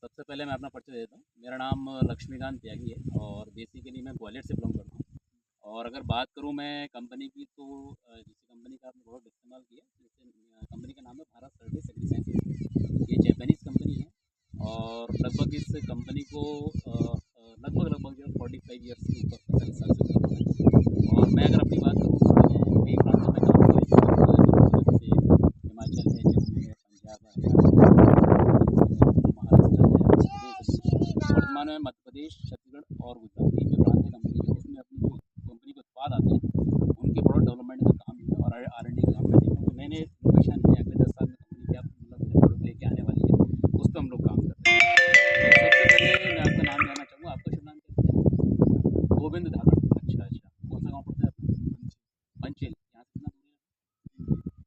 सबसे पहले मैं अपना परिचय देता हूँ। मेरा नाम लक्ष्मीकांत त्यागी है और बेसिकली मैं ग्वालियर से बिलॉन्ग करता हूँ। और अगर बात करूँ मैं कंपनी की तो जिस कंपनी का आपने प्रोडक्ट इस्तेमाल किया, जैसे कंपनी का नाम है भारत सर्विस एग्रीसेंस लिमिटेड। ये जापानीज़ कंपनी है और लगभग इस कंपनी को लगभग जो 45 ईयर्स के ऊपर 45 साल से ऊपर है। और मैं अगर अपनी बात करूँ तो मैंने कई प्रांतों में काम किया है, जैसे हिमाचल है, जम्मू है, पंजाब है, वर्तमान में मध्य प्रदेश, छत्तीसगढ़ और गुजरात, तीन जो प्रांत है कंपनी के, उसमें अपनी जो कंपनी के उत्पाद आते हैं उनके प्रोडक्ट डेवलपमेंट का काम है और R&D का काम मैं देखता हूँ। नए नए इनोवेशन है, अगले 10 साल में कंपनी क्या मतलब नए प्रोडक्ट लेके आने वाली है, उस पर हम लोग काम करते हैं। तो सबसे पहले मैं आपका नाम जानना चाहूँगा, आपका शुभ नाम क्या है? गोविंद धाकड़। अच्छा अच्छा, कौन सा गाँव पड़ता है आपका? पंचेल। यहाँ से कितना दूर है?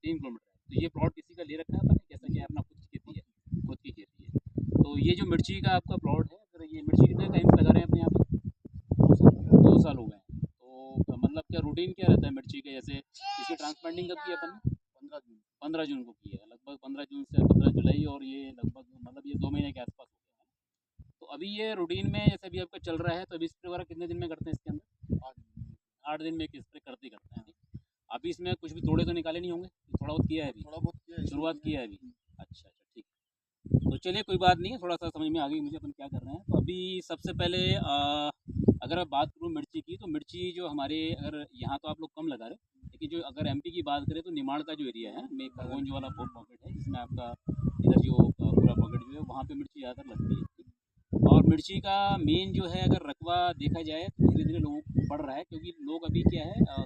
3 किलोमीटर है। तो ये प्लॉट किसी का ले रखा है आपने, कैसा क्या है? अपना खुद की खेती है? खुद की खेती है। तो ये जो मिर्ची का आपका प्लॉट है, अगर ये मिर्ची कितने टाइम से लगा रहे हैं अपने यहाँ पे? 2 साल हो गए हैं। तो मतलब क्या रूटीन क्या रहता है मिर्ची के? जैसे इसकी ट्रांसप्लांटिंग कब की है अपन ने? 15 जून। 15 जून को की है, लगभग 15 जून से 15 जुलाई, और ये लगभग मतलब ये 2 महीने के आसपास हो गए हैं। तो अभी ये रूटीन में जैसे अभी आपका चल रहा है, तो अभी स्प्रे वगैरह कितने दिन में करते हैं इसके अंदर? 8 दिन में एक स्प्रे करते करते हैं। अभी इसमें कुछ भी तोड़े तो निकाले नहीं होंगे? थोड़ा बहुत किया है अभी? थोड़ा बहुत किया है, शुरुआत किया है अभी। अच्छा अच्छा, ठीक है। तो चलिए कोई बात नहीं है, थोड़ा सा समझ में आ गई मुझे अपन क्या कर रहे हैं। तो अभी सबसे पहले अगर मैं बात करूँ मिर्ची की, तो मिर्ची जो हमारे, अगर यहाँ तो आप लोग कम लगा रहे हो, लेकिन जो अगर MP की बात करें तो निमाड़ का जो एरिया है, में खरगोन जो वाला पॉकेट है, जिसमें आपका इधर जो पूरा पॉकेट जो है, वहाँ पे मिर्ची ज़्यादातर लगती है। और मिर्ची का मेन जो है, अगर रकबा देखा जाए तो धीरे धीरे लोगों को बढ़ रहा है, क्योंकि लोग अभी क्या है,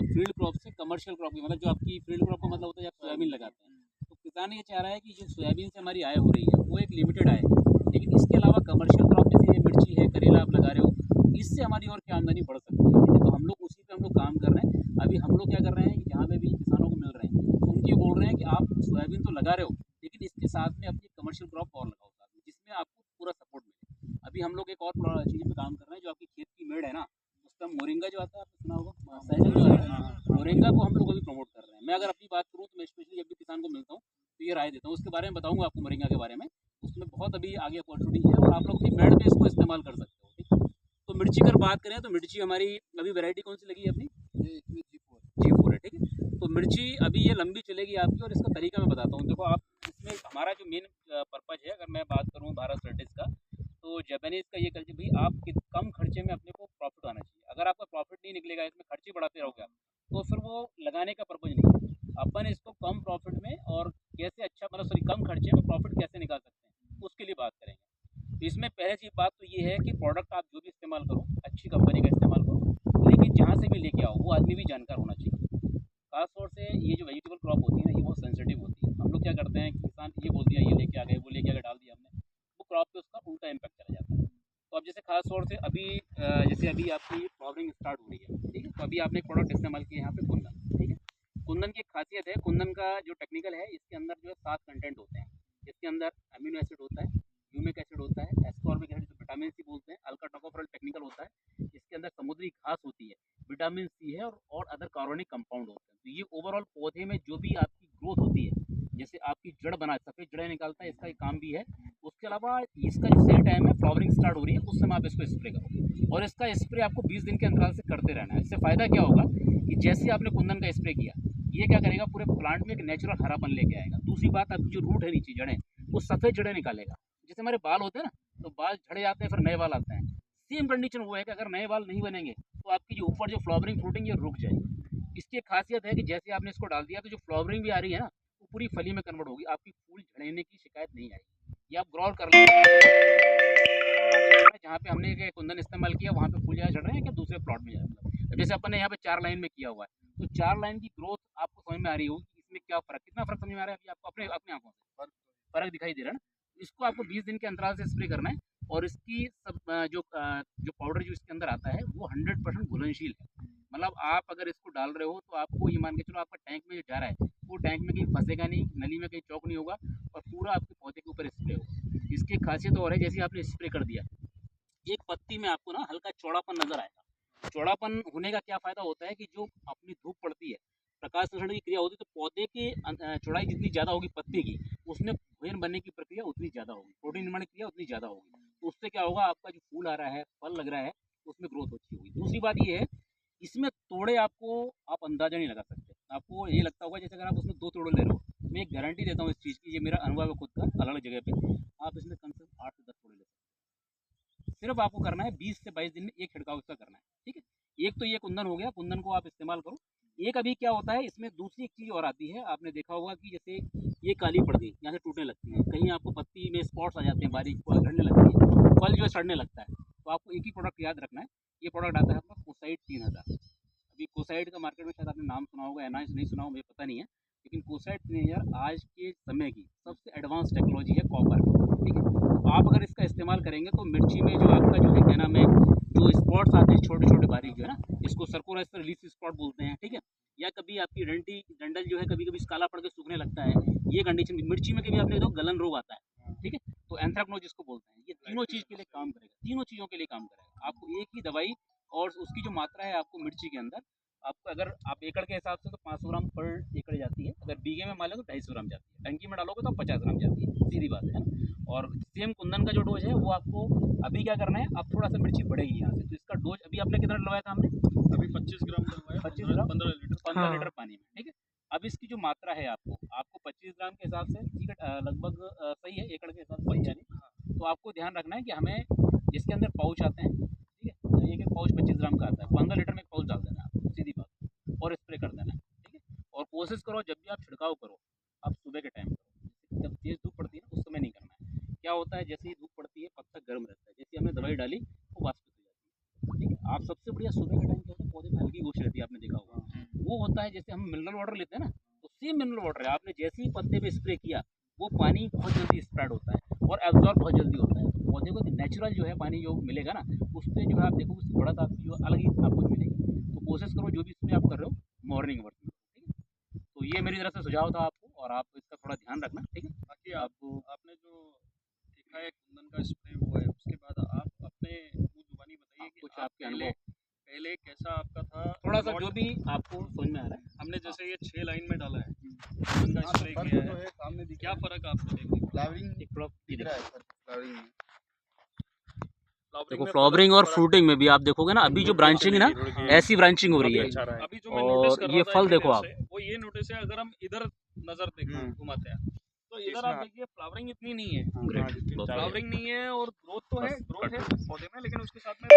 फील्ड क्रॉप से कमर्शियल क्रॉप की, मतलब जो आपकी फील्ड क्रॉप का मतलब होता है आप सोयाबीन लगाते हैं, तो किसान ये चाह रहा है कि जो सोयाबीन से हमारी आय हो रही है वो एक लिमिटेड आय है, लेकिन इसके अलावा कमर्शियल क्रॉप जैसे मिर्ची है, करेला आप लगा रहे हो, इससे हमारी और क्या आमदनी बढ़ सकती है। ठीक है, तो हम लोग उसी पे हम लोग काम कर रहे हैं। अभी हम लोग क्या कर रहे हैं कि जहाँ पे भी किसानों को मिल रहे हैं, तो उनके बोल रहे हैं कि आप सोयाबीन तो लगा रहे हो, लेकिन इसके साथ में अपनी कमर्शियल क्रॉप और लगाओ साथ में, जिसमें आपको पूरा सपोर्ट मिले। अभी हम लोग एक और चीज़ पे काम कर रहे हैं, जो आपकी खेत की मेड़ है ना, उसका मोरिंगा जो आता है, आपने सुना होगा, सहजन जो आता है, मोरिंगा को हम लोग अभी प्रमोट कर रहे हैं। मैं अगर अपनी बात करूँ तो मैं स्पेशली जब भी किसान को मिलता हूँ तो ये राय देता हूँ, उसके बारे में बताऊंगा आपको, मोरिंगा के बारे में। उसमें बहुत अभी आगे अपॉर्चुनिटी है और आप लोग अपनी मेड़ पे इसको इस्तेमाल कर सकते हो। ठीक है, तो मिर्ची की अगर बात करें तो मिर्ची हमारी अभी वैरायटी कौन सी लगी है अपनी? ये इसमें G4 है। ठीक है, तो मिर्ची अभी ये लंबी चलेगी आपकी, और इसका तरीका मैं बताता हूँ। देखो आप, इसमें हमारा जो मेन पर्पज है, अगर मैं बात करूँ भारत सर्टिस का, तो जापानीज़ का ये कल्चर भाई, आप कम खर्चे में अपने को प्रॉफिट आना चाहिए। अगर आपका प्रॉफिट नहीं निकलेगा, इसमें खर्चे बढ़ाते रहोगे आप, तो फिर वो लगाने का पर्पज नहीं है। अपन इसको कम प्रॉफिट में और कैसे अच्छा, मतलब सॉरी, कम खर्चे में प्रॉफिट कैसे निकाल सकते हैं, उसके लिए बात करेंगे। तो इसमें पहले चीज बात तो ये है कि प्रोडक्ट आप जो भी इस्तेमाल करो, अच्छी कंपनी का इस्तेमाल करो, लेकिन जहाँ से भी लेके आओ वो आदमी भी जानकार होना चाहिए। खास तौर से ये जो वेजिटेबल क्रॉप होती है ना, ये बहुत सेंसिटिव होती है। हम लोग क्या करते हैं कि किसान ये बोल दिया, ये लेके आ गए, वो लेके आ गए, डाल दिया हमने, वो क्रॉप पे उसका उल्टा इम्पैक्ट चला जाता है। तो अब जैसे खास तौर से अभी जैसे अभी आपकी फ्लावरिंग स्टार्ट हो रही है, ठीक है, तो अभी आपने एक प्रोडक्ट इस्तेमाल किया यहाँ पे, कुंदन। ठीक है, कुंदन की एक खासियत है, कुंदन का जो टेक्निकल है, इसके अंदर जो है 7 कंटेंट होते हैं। इसके अंदर अमीनो एसिड होता है, ह्यूमिक एसिड होता है, एस्कॉर्बिक एसिड जो विटामिन सी बोलते हैं, अल्फा टोकोफेरॉल टेक्निकल होता है, इसके अंदर समुद्री घास होती है, विटामिन सी है, और अदर कार्बनिक कंपाउंड होते हैं। तो ये ओवरऑल पौधे में जो भी आपकी ग्रोथ होती है, जैसे आपकी जड़ बना, सफ़ेद जड़ें निकालता है, इसका एक काम भी है। उसके अलावा इसका जो सही टाइम है, फ्लावरिंग स्टार्ट हो रही है, उस समय आप इसको स्प्रे करो, और इसका स्प्रे आपको 20 दिन के अंतराल से करते रहना है। इससे फ़ायदा क्या होगा कि जैसे आपने कुंदन का स्प्रे किया, ये क्या करेगा, पूरे प्लांट में एक नेचुरल हरापन लेके आएगा। दूसरी बात, आपकी जो रूट है नीचे जड़ें, वो सफ़ेद जड़ें निकालेगा। जैसे हमारे बाल होते हैं ना, तो बाल झड़ जाते हैं, फिर नए बाल आते हैं। सेम कंडीशन वो है कि अगर नए बाल नहीं बनेंगे तो आपकी जो ऊपर जो फ्लावरिंग फ्रूटिंग ये रुक जाएगी। इसकी एक खासियत है कि जैसे आपने इसको डाल दिया, तो जो फ्लावरिंग भी आ रही है ना, वो पूरी फली में कन्वर्ट होगी, आपकी फूल झड़ने की शिकायत नहीं आएगी। ये आप गौर कर लें, जहाँ पे हमने ये कुंदन इस्तेमाल किया वहाँ पे फूल ज़्यादा झड़ रहे हैं क्या दूसरे प्लॉट में ज़्यादा? अब जैसे अपन ने यहाँ पे 4 लाइन में किया हुआ है, तो 4 लाइन की ग्रोथ आपको समझ में आ रही होगी कि इसमें क्या फ़र्क, कितना फ़र्क समझ में आ रहा है अभी आपको अपने अपने आँखों से? फ़र्क दिखाई दे रहा है ना? इसको आपको 20 दिन के अंतराल से स्प्रे करना है, और इसकी सब जो पाउडर जो इसके अंदर आता है वो 100% घुलनशील है। मतलब आप अगर इसको डाल रहे हो तो आपको ये मान के चलो, आपका टैंक में जो जा रहा है वो टैंक में कहीं फँसेगा नहीं, नली में कहीं चौक नहीं होगा, और पूरा आपके पौधे के ऊपर स्प्रे होगा। इसकी एक खासियत और है, जैसे आपने स्प्रे कर दिया, एक पत्ती में आपको ना हल्का चौड़ापन नज़र आएगा। चौड़ापन होने का क्या फ़ायदा होता है कि जो अपनी धूप पड़ती है, प्रकाश संश्लेषण की क्रिया होती है, तो पौधे की चौड़ाई जितनी ज़्यादा होगी पत्ती की, उसमें वजन बनने की प्रक्रिया उतनी ज़्यादा होगी, प्रोटीन निर्माण की क्रिया उतनी ज़्यादा होगी। तो उससे क्या होगा, आपका जो फूल आ रहा है, फल लग रहा है, तो उसमें ग्रोथ अच्छी होगी। दूसरी बात ये है, इसमें तोड़े आपको आप अंदाज़ा नहीं लगा सकते। आपको ये लगता होगा जैसे अगर आप उसमें 2 तोड़े ले रहे हो, मैं एक गारंटी देता हूँ इस चीज़ की, ये मेरा अनुभव है खुद का, अलग-अलग जगह पे, आप इसमें कम से कम 8 से 10 तोड़े ले सकते हो। सिर्फ आपको करना है 20 से 22 दिन में एक छिड़काव इसका करना है, ठीक है? एक तो ये कुंदन हो गया, कुंदन को आप इस्तेमाल करो। एक अभी क्या होता है, इसमें दूसरी एक चीज़ और आती है, आपने देखा होगा कि जैसे ये काली पड़ गई, यहाँ से टूटने लगती है, कहीं आपको पत्ती में स्पॉट्स आ जाते हैं, बारीक झड़ने लगती है, फल जो है सड़ने लगता है। तो आपको एक ही प्रोडक्ट याद रखना है, ये प्रोडक्ट आता है आपका कोसाइट 3000। अभी कोसाइट का मार्केट में शायद आपने नाम सुना होगा या नहीं सुना हो, मुझे पता नहीं है, लेकिन कोसाइट 3000 आज के समय की सबसे एडवांस टेक्नोलॉजी है कॉपर की, ठीक है? तो आप अगर इसका इस्तेमाल करेंगे तो मिर्ची में जो आपका जो है क्या नाम है, जो स्पॉट्स आते हैं छोटे छोटे बारीक जो है ना, इसको सर्कोराइजर रिलीफ स्पॉट बोलते हैं, ठीक है? या कभी आपकी डंडल जो है कभी कभी काला पड़ के सूखने लगता है, ये कंडीशन मिर्ची में कभी आपने देखो गलन रोग आता है, ठीक है? तो एंथ्रेक्नोज जिसको बोलते हैं, ये तीनों चीज़ के लिए काम करेगा, तीनों चीज़ों के लिए काम करेगा। आपको एक ही दवाई और उसकी जो मात्रा है आपको मिर्ची के अंदर, आपको अगर आप एकड़ के हिसाब से तो 500 ग्राम पर एकड़ जाती है, अगर बीघे में मान लो तो 250 ग्राम जाती है, टंकी में डालोगे तो 50 ग्राम जाती है, सीधी बात है ना? और सेम कुंदन का जो डोज है वो आपको अभी क्या करना है, अब थोड़ा सा मिर्ची बढ़ेगी यहाँ से, तो इसका डोज अभी आपने कितना डलवाया था हमने? अभी 25 ग्राम डलवाया, 25 ग्राम 15 लीटर 15 लीटर पानी में, ठीक है? अब इसकी जो मात्रा है आपको 25 ग्राम के हिसाब से, ठीक है, लगभग सही है, एकड़ के हिसाब से सही यानी। तो आपको ध्यान रखना है कि हमें जिसके अंदर पाउच आते हैं, ठीक है, एक एक पाउच 25 ग्राम का आता है, 15 लीटर में एक पाउच डाल देना है आपको, सीधी बात, और स्प्रे कर देना है, ठीक है? और कोशिश करो जब भी आप छिड़काव करो, आप सुबह के टाइम करो, जब तेज़ धूप पड़ती है ना उस समय नहीं करना है। क्या होता है, जैसे ही धूप पड़ती है पत्ता गर्म रहता है, जैसे हमने दवाई डाली वो वाष्पित हो जाती है, ठीक है? आप सबसे बढ़िया सुबह के टाइम क्या होता है, पौधे में हल्की गोश रहती है, आपने देखा होगा, वो होता है जैसे हम मिनरल वाटर लेते हैं ना, तो सेम मिनरल वाटर है, आपने जैसे ही पत्ते पे स्प्रे किया, वो पानी बहुत जल्दी स्प्रेड होता है और एब्जॉर्ब बहुत जल्दी होता है। तो पौधे को नेचुरल जो है पानी जो मिलेगा ना, उस पर जो है आप देखोगे उससे बढ़त आपकी जो अलग ही आपको मिलेगी। तो कोशिश करो जो भी इसमें आप कर रहे हो मॉर्निंग वर्क में, ठीक है? तो ये मेरी तरफ से सुझाव था आपको, और आप इसका थोड़ा ध्यान रखना, ठीक है? बाकी आपने जो देखा है कुंदन का स्प्रे हुआ है, उसके बाद आप अपने मुँह जुबानी बताइए कि कुछ आप आपके अनुभव पहले कैसा आपका था थोड़ा सा प्लॉट। जो भी आपको समझ में आ रहा है। हमने जैसे ये 6 लाइन में डाला है, कुंदन का स्प्रे किया है, सामने दिख क्या रहा है। फ़र्क आपको देखने को? फ्लावरिंग एक प्लॉट दिख रहा है सर, फ्लावरिंग में। देखो, फ्लावरिंग और फ्रूटिंग में भी आप देखोगे ना, अभी जो ब्रांचिंग है ना, ऐसी ब्रांचिंग हो रही है। अभी जो मैं नोटिस कर और रहा ये था फल एक देखो वीडियो आप, से, वो ये नोटिस है, अगर हम इधर नजर देखते घुमाते हैं तो इधर आप देखिए फ्लावरिंग इतनी नहीं है, ग्रेट, फ्लावरिंग नहीं है और ग्रोथ तो है, ग्रोथ है पौधे में, लेकिन उसके साथ में